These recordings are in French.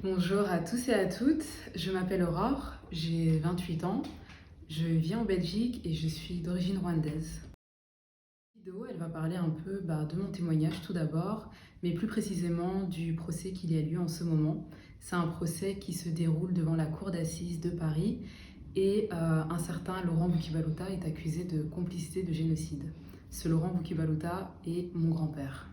Bonjour à tous et à toutes, je m'appelle Aurore, j'ai 28 ans, je vis en Belgique et je suis d'origine rwandaise. Cette vidéo, elle va parler un peu de mon témoignage tout d'abord, mais plus précisément du procès qu'il y a lieu en ce moment. C'est un procès qui se déroule devant la cour d'assises de Paris et un certain Laurent Boukibalouta est accusé de complicité de génocide. Ce Laurent Boukibalouta est mon grand-père.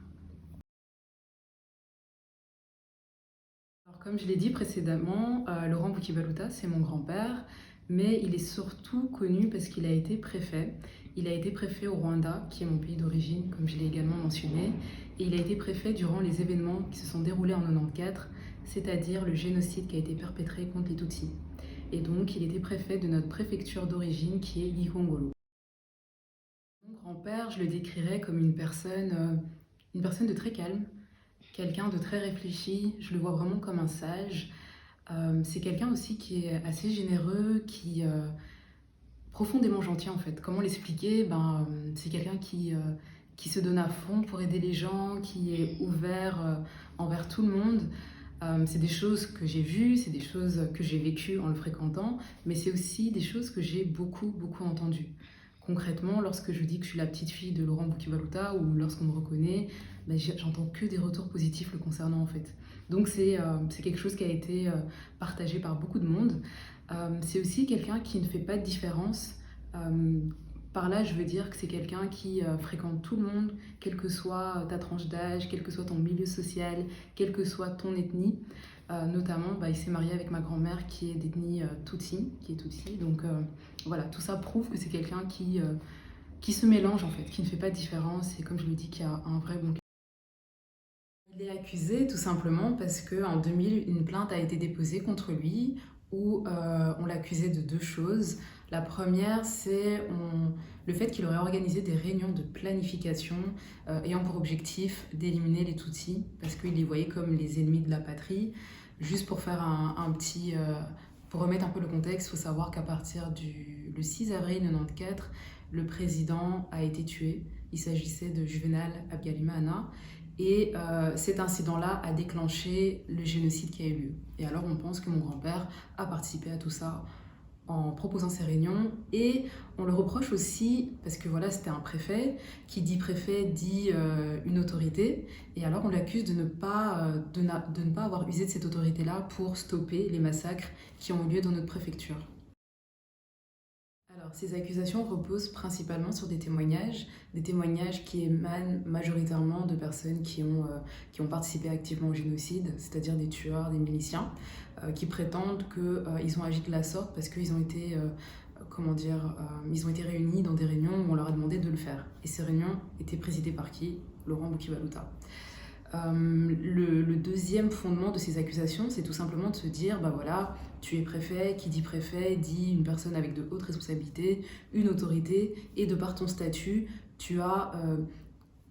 Alors, comme je l'ai dit précédemment, Laurent Boukibalouta, c'est mon grand-père, mais il est surtout connu parce qu'il a été préfet. Il a été préfet au Rwanda, qui est mon pays d'origine, comme je l'ai également mentionné, et il a été préfet durant les événements qui se sont déroulés en 94, c'est-à-dire le génocide qui a été perpétré contre les Tutsis. Et donc, il était préfet de notre préfecture d'origine, qui est Gikongolo. Mon grand-père, je le décrirais comme une personne de très calme, quelqu'un de très réfléchi, je le vois vraiment comme un sage. C'est quelqu'un aussi qui est assez généreux, qui profondément gentil en fait. Comment l'expliquer? C'est quelqu'un qui se donne à fond pour aider les gens, qui est ouvert envers tout le monde. C'est des choses que j'ai vues, c'est des choses que j'ai vécues en le fréquentant, mais c'est aussi des choses que j'ai beaucoup entendues. Concrètement, lorsque je dis que je suis la petite fille de Laurent Boukibalouta ou lorsqu'on me reconnaît, j'entends que des retours positifs le concernant en fait. Donc c'est quelque chose qui a été partagé par beaucoup de monde. C'est aussi quelqu'un qui ne fait pas de différence. Euh, Par là, je veux dire que c'est quelqu'un qui fréquente tout le monde, quelle que soit ta tranche d'âge, quel que soit ton milieu social, quelle que soit ton ethnie. Notamment, il s'est marié avec ma grand-mère qui est d'ethnie Tutsi, qui est Tutsi. Donc voilà, tout ça prouve que c'est quelqu'un qui se mélange en fait, qui ne fait pas de différence et comme je le dis, qui a un vrai bon cœur. Il est accusé tout simplement parce qu'en 2000, une plainte a été déposée contre lui où on l'accusait de deux choses. La première, le fait qu'il aurait organisé des réunions de planification ayant pour objectif d'éliminer les Tutsis parce qu'il les voyait comme les ennemis de la patrie. Juste pour faire pour remettre un peu le contexte, il faut savoir qu'à partir du le 6 avril 1994, le président a été tué. Il s'agissait de Juvenal Habyalimana. Et cet incident-là a déclenché le génocide qui a eu lieu. Et alors on pense que mon grand-père a participé à tout ça en proposant ces réunions. Et on le reproche aussi, parce que voilà, c'était un préfet, qui dit préfet dit une autorité. Et alors on l'accuse de ne pas avoir usé de cette autorité-là pour stopper les massacres qui ont eu lieu dans notre préfecture. Alors, ces accusations reposent principalement sur des témoignages qui émanent majoritairement de personnes qui ont participé activement au génocide, c'est-à-dire des tueurs, des miliciens, qui prétendent qu'ils ont agi de la sorte parce qu'ils ont été, ils ont été réunis dans des réunions où on leur a demandé de le faire. Et ces réunions étaient présidées par qui? Laurent Boukibalouta. Le deuxième fondement de ces accusations, c'est tout simplement de se dire, voilà, tu es préfet, qui dit préfet dit une personne avec de hautes responsabilités, une autorité, et de par ton statut, tu as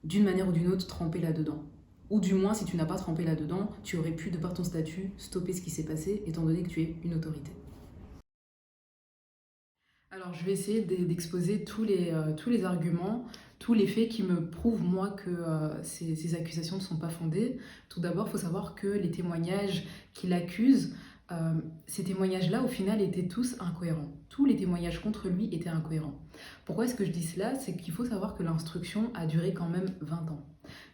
d'une manière ou d'une autre trempé là-dedans. Ou du moins, si tu n'as pas trempé là-dedans, tu aurais pu, de par ton statut, stopper ce qui s'est passé, étant donné que tu es une autorité. Alors, je vais essayer d'exposer tous les arguments, tous les faits qui me prouvent, moi, que ces accusations ne sont pas fondées. Tout d'abord, il faut savoir que les témoignages qu'il accuse, ces témoignages-là, au final, étaient tous incohérents. Tous les témoignages contre lui étaient incohérents. Pourquoi est-ce que je dis cela? C'est qu'il faut savoir que l'instruction a duré quand même 20 ans.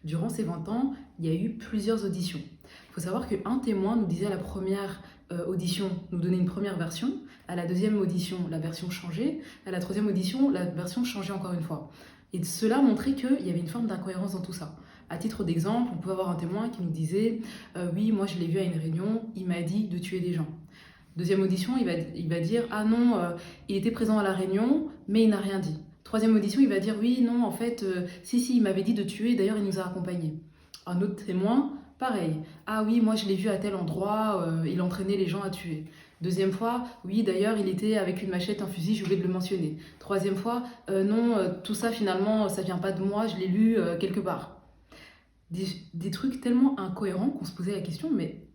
Durant ces 20 ans, il y a eu plusieurs auditions. Il faut savoir qu'un témoin nous disait à la première audition, nous donnait une première version, à la deuxième audition, la version changeait, à la troisième audition, la version changeait encore une fois. Et cela montrait qu'il y avait une forme d'incohérence dans tout ça. À titre d'exemple, on peut avoir un témoin qui nous disait oui, moi je l'ai vu à une réunion, il m'a dit de tuer des gens. Deuxième audition, il va dire ah non, il était présent à la réunion, mais il n'a rien dit. Troisième audition, il va dire oui, non, en fait, si, il m'avait dit de tuer, d'ailleurs il nous a accompagnés. Un autre témoin, pareil. Ah oui, moi je l'ai vu à tel endroit, il entraînait les gens à tuer. Deuxième fois, oui, d'ailleurs, il était avec une machette, un fusil, j'ai oublié de le mentionner. Troisième fois, non, tout ça finalement, ça vient pas de moi, je l'ai lu quelque part. Des trucs tellement incohérents qu'on se posait la question, mais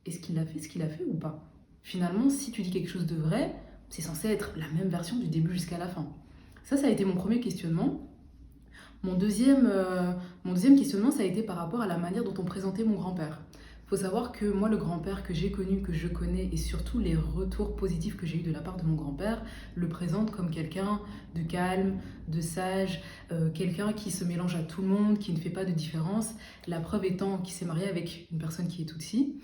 est-ce qu'il a fait ce qu'il a fait ou pas? Finalement, si tu dis quelque chose de vrai, c'est censé être la même version du début jusqu'à la fin. Ça a été mon premier questionnement. Mon deuxième questionnement, ça a été par rapport à la manière dont on présentait mon grand-père. Il Faut savoir que moi, le grand-père que j'ai connu, que je connais, et surtout les retours positifs que j'ai eus de la part de mon grand-père, le présente comme quelqu'un de calme, de sage, quelqu'un qui se mélange à tout le monde, qui ne fait pas de différence. La preuve étant qu'il s'est marié avec une personne qui est Tutsi.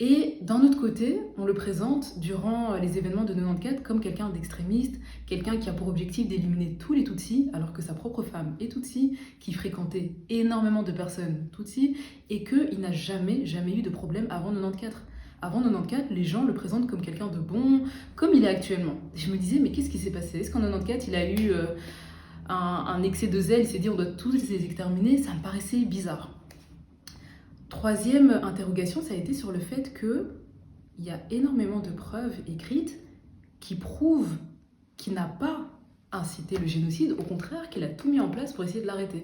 Et d'un autre côté, on le présente durant les événements de 94 comme quelqu'un d'extrémiste, quelqu'un qui a pour objectif d'éliminer tous les Tutsis, alors que sa propre femme est Tutsi, qui fréquentait énormément de personnes Tutsi, et qu'il n'a jamais eu de problème avant 94. Avant 94, les gens le présentent comme quelqu'un de bon, comme il est actuellement. Je me disais, mais qu'est-ce qui s'est passé? Est-ce qu'en 94, il a eu un excès de zèle, il s'est dit on doit tous les exterminer? Ça me paraissait bizarre. Troisième interrogation, ça a été sur le fait qu'il y a énormément de preuves écrites qui prouvent qu'il n'a pas incité le génocide, au contraire qu'il a tout mis en place pour essayer de l'arrêter.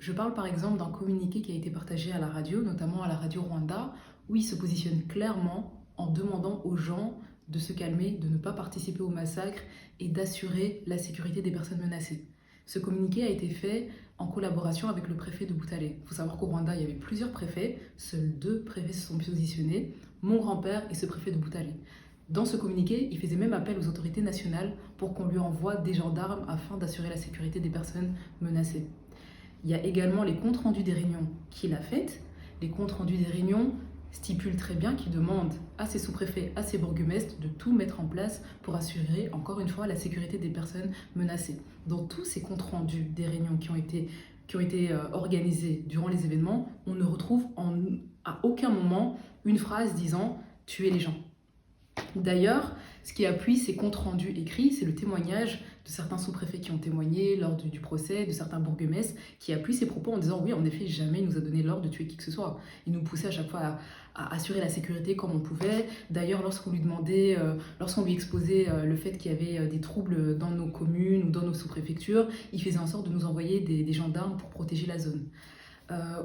Je parle par exemple d'un communiqué qui a été partagé à la radio, notamment à la radio Rwanda, où il se positionne clairement en demandant aux gens de se calmer, de ne pas participer au massacre et d'assurer la sécurité des personnes menacées. Ce communiqué a été fait en collaboration avec le préfet de Butare. Il faut savoir qu'au Rwanda, il y avait plusieurs préfets, seuls 2 préfets se sont positionnés, mon grand-père et ce préfet de Butare. Dans ce communiqué, il faisait même appel aux autorités nationales pour qu'on lui envoie des gendarmes afin d'assurer la sécurité des personnes menacées. Il y a également les comptes rendus des réunions qu'il a faites. Les comptes rendus des réunions stipulent très bien qu'il demande à ses sous-préfets, à ses bourgmestres de tout mettre en place pour assurer, encore une fois, la sécurité des personnes menacées. Dans tous ces comptes rendus des réunions qui ont été organisées durant les événements, on ne retrouve à aucun moment une phrase disant « tuer les gens ». D'ailleurs, ce qui appuie ces comptes rendus écrits, c'est le témoignage de certains sous-préfets qui ont témoigné lors du procès, de certains bourgmestres qui appuient ces propos en disant « oui, en effet, jamais il nous a donné l'ordre de tuer qui que ce soit ». Il nous poussait à chaque fois à assurer la sécurité comme on pouvait. D'ailleurs, lorsqu'on lui exposait le fait qu'il y avait des troubles dans nos communes ou dans nos sous-préfectures, il faisait en sorte de nous envoyer des gendarmes pour protéger la zone.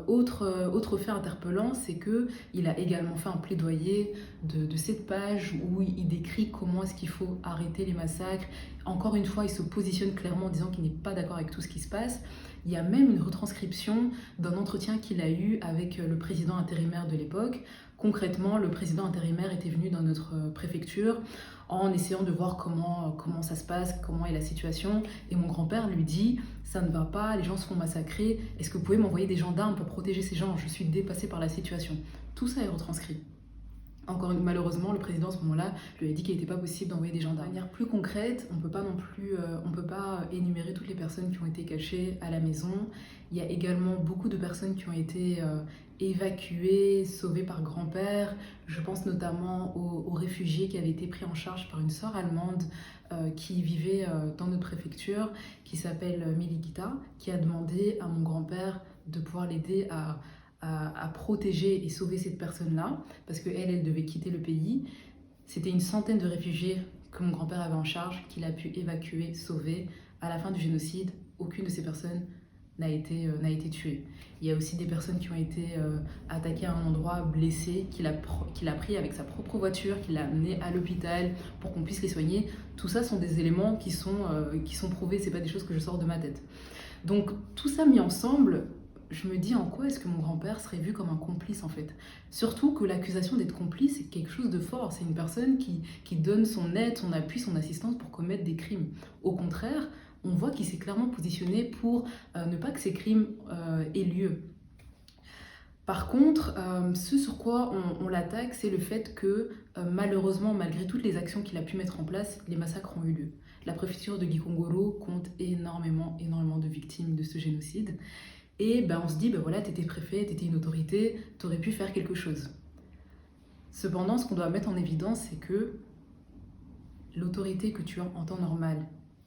Autre fait interpellant, c'est qu'il a également fait un plaidoyer de 7 pages où il décrit comment est-ce qu'il faut arrêter les massacres. Encore une fois, il se positionne clairement en disant qu'il n'est pas d'accord avec tout ce qui se passe. Il y a même une retranscription d'un entretien qu'il a eu avec le président intérimaire de l'époque. Concrètement, le président intérimaire était venu dans notre préfecture en essayant de voir comment ça se passe, comment est la situation. Et mon grand-père lui dit « ça ne va pas, les gens se font massacrer, est-ce que vous pouvez m'envoyer des gendarmes pour protéger ces gens? Je suis dépassé par la situation. » Tout ça est retranscrit. Malheureusement, le président à ce moment-là lui a dit qu'il n'était pas possible d'envoyer des gendarmes. De manière plus concrète, on ne peut pas énumérer toutes les personnes qui ont été cachées à la maison. Il y a également beaucoup de personnes qui ont été évacuées, sauvées par grand-père. Je pense notamment aux réfugiés qui avaient été pris en charge par une sœur allemande qui vivait dans notre préfecture, qui s'appelle Meligita, qui a demandé à mon grand-père de pouvoir l'aider à protéger et sauver cette personne-là, parce qu'elle devait quitter le pays. C'était une centaine de réfugiés que mon grand-père avait en charge, qu'il a pu évacuer, sauver. À la fin du génocide, aucune de ces personnes n'a été tuée. Il y a aussi des personnes qui ont été attaquées à un endroit, blessées, qu'il a pris avec sa propre voiture, qu'il a amené à l'hôpital pour qu'on puisse les soigner. Tout ça sont des éléments qui sont prouvés, c'est pas des choses que je sors de ma tête. Donc tout ça mis ensemble, je me dis en quoi est-ce que mon grand-père serait vu comme un complice en fait. Surtout que l'accusation d'être complice, c'est quelque chose de fort. C'est une personne qui donne son aide, son appui, son assistance pour commettre des crimes. Au contraire, on voit qu'il s'est clairement positionné pour ne pas que ces crimes aient lieu. Par contre, ce sur quoi on l'attaque, c'est le fait que malheureusement, malgré toutes les actions qu'il a pu mettre en place, les massacres ont eu lieu. La préfecture de Gikongoro compte énormément de victimes de ce génocide. Et on se dit, voilà, t'étais préfet, t'étais une autorité, t'aurais pu faire quelque chose. Cependant, ce qu'on doit mettre en évidence, c'est que l'autorité que tu as en temps normal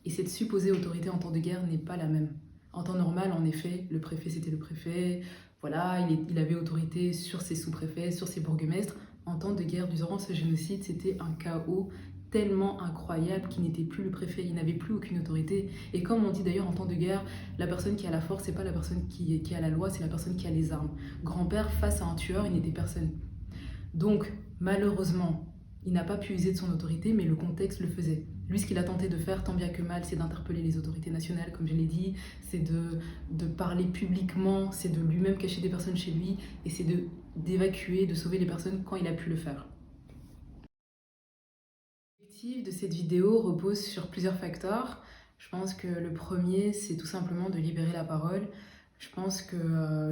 et cette supposée autorité en temps de guerre n'est pas la même. En temps normal, en effet, le préfet, c'était le préfet, voilà, il avait autorité sur ses sous-préfets, sur ses bourgmestres. En temps de guerre, durant ce génocide, c'était un chaos tellement incroyable qu'il n'était plus le préfet, il n'avait plus aucune autorité. Et comme on dit d'ailleurs en temps de guerre, la personne qui a la force, c'est pas la personne qui a la loi, c'est la personne qui a les armes. Grand-père face à un tueur, il n'était personne. Donc, malheureusement, il n'a pas pu user de son autorité, mais le contexte le faisait. Lui, ce qu'il a tenté de faire, tant bien que mal, c'est d'interpeller les autorités nationales, comme je l'ai dit, c'est de parler publiquement, c'est de lui-même cacher des personnes chez lui, et c'est d'évacuer, de sauver les personnes quand il a pu le faire. L'objectif de cette vidéo repose sur plusieurs facteurs. Je pense que le premier, c'est tout simplement de libérer la parole. Je pense que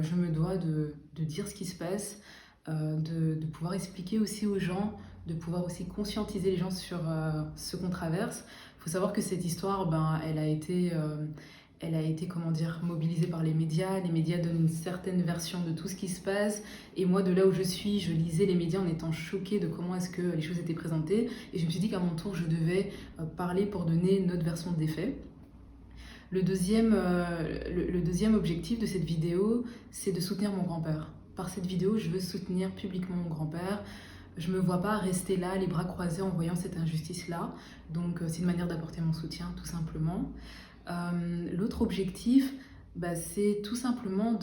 je me dois de dire ce qui se passe, de pouvoir expliquer aussi aux gens, de pouvoir aussi conscientiser les gens sur ce qu'on traverse. Il faut savoir que cette histoire, ben, elle a été, comment dire, mobilisée par les médias. Les médias donnent une certaine version de tout ce qui se passe. Et moi, de là où je suis, je lisais les médias en étant choquée de comment est-ce que les choses étaient présentées. Et je me suis dit qu'à mon tour, je devais parler pour donner notre version des faits. Le deuxième objectif de cette vidéo, c'est de soutenir mon grand-père. Par cette vidéo, je veux soutenir publiquement mon grand-père. Je ne me vois pas rester là, les bras croisés, en voyant cette injustice-là. Donc, c'est une manière d'apporter mon soutien, tout simplement. L'autre objectif, bah, c'est tout simplement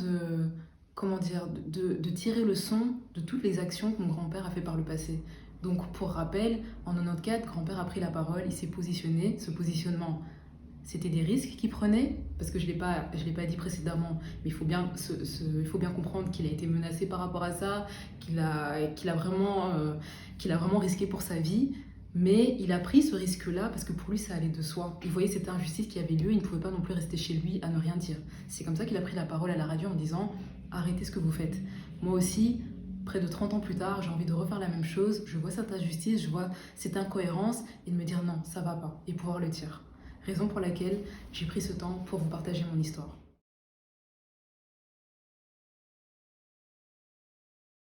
comment dire, de tirer le son de toutes les actions que mon grand-père a fait par le passé. Donc, pour rappel, en 94, grand-père a pris la parole, il s'est positionné. Ce positionnement, c'était des risques qu'il prenait, parce que je l'ai pas dit précédemment, mais il faut bien comprendre qu'il a été menacé par rapport à ça, qu'il a vraiment risqué pour sa vie. Mais il a pris ce risque-là parce que pour lui, ça allait de soi. Il voyait cette injustice qui avait lieu, il ne pouvait pas non plus rester chez lui à ne rien dire. C'est comme ça qu'il a pris la parole à la radio en disant « Arrêtez ce que vous faites ». Moi aussi, près de 30 ans plus tard, j'ai envie de refaire la même chose. Je vois cette injustice, je vois cette incohérence et de me dire « Non, ça va pas » et pouvoir le dire. Raison pour laquelle j'ai pris ce temps pour vous partager mon histoire.